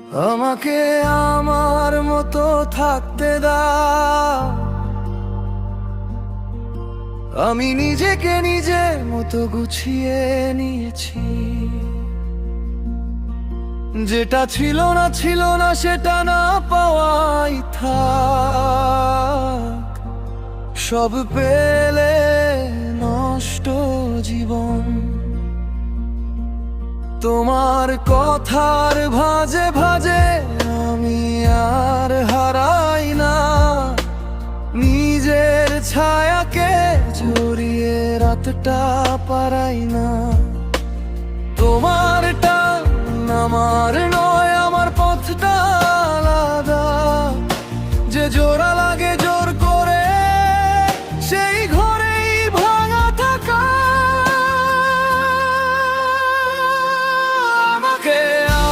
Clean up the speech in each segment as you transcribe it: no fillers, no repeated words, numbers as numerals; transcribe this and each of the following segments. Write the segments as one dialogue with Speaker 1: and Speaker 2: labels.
Speaker 1: আমাকে আমার মতো থাকতে দাও, আমি নিজেকে নিজের মতো গুছিয়ে নিয়েছি। যেটা ছিল না সেটা না পাওয়াই থাক, সব পেলে নষ্ট জীবন। তোমার কথার ভাজে ভাজে আমি আর হারাই না, নিজের ছায়াকে জড়িয়ে রাতটা পারাই না। তোমারটা আমার নয়, আমার পথটা আলাদা। যে জোড়া লাগে জোর করে সেই ঘরেই ভাঙা থাকা। আমাকে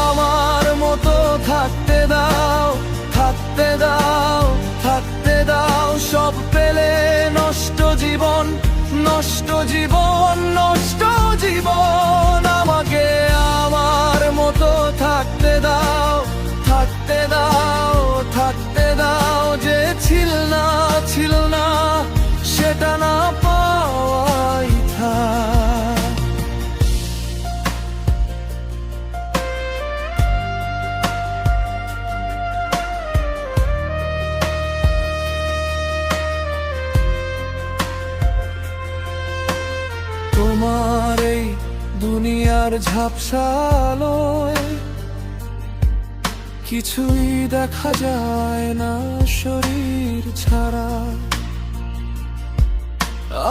Speaker 1: আমার মতো থাকতে দাও, থাকতে দাও, থাকতে দাও। সব পেলে নষ্ট জীবন, নষ্ট জীবন, নষ্ট জীবন। আমাকে আমার মতো থাকতে দাও, থাকতে দাও, থাকতে দাও। যে ছিল না সেটা না পাওয়াই থাক। তোমার এই দুনিয়ার ঝাপসা আলোয় কিছুই দেখা যায় না শরীর ছাড়া।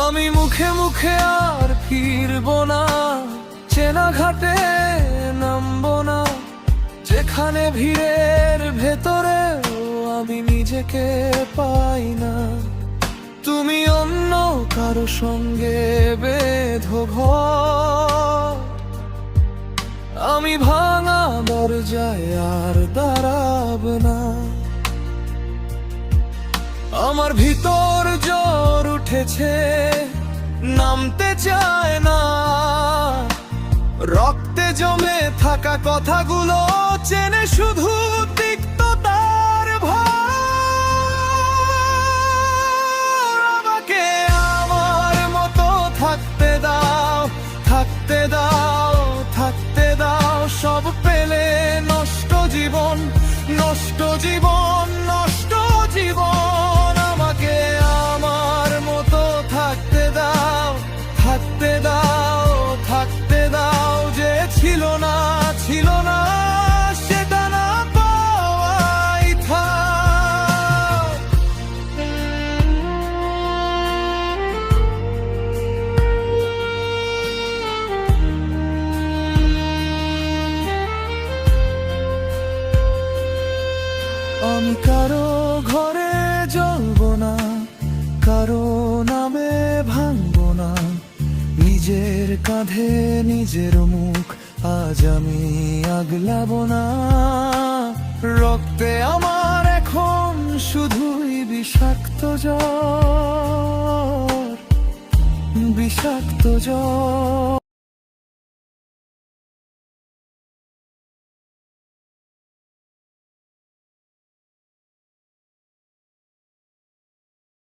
Speaker 1: আমি মুখে মুখে আর ফিরবো না, চেনা ঘাটে নামবো না, যেখানে ভিড়ের ভেতরেও আমি নিজেকে পাই না। তুমি অন্য কারো সঙ্গে বেঁধো ঘর, আমি ভাঙা দরজায় আর দাঁড়াব না। আমার ভিতর জ্বর উঠেছে, নামতে চায় না। রক্তে জমে থাকা কথাগুলো চেনে শুধু তিক্ততার ভার। আমাকে আমার মতো থাকতে দাও, থাকতে দাও, থাকতে দাও। সব পেলে নষ্ট জীবন, নষ্ট জীবন, নষ্ট জীবন। আমাকে আমার মতো থাকতে দাও, থাকতে দাও, থাকতে দাও। যে ছিল না সেটা না পাওয়াই থাক। আমি কারো ঘরে জ্বলবো না, কারো নামে ভাঙবো না। নিজের কাঁধে নিজের মুখ আজ আমি আগলাবো না। রক্তে আমার এখন শুধুই বিষাক্ত জ্বর, বিষাক্ত জ্বর।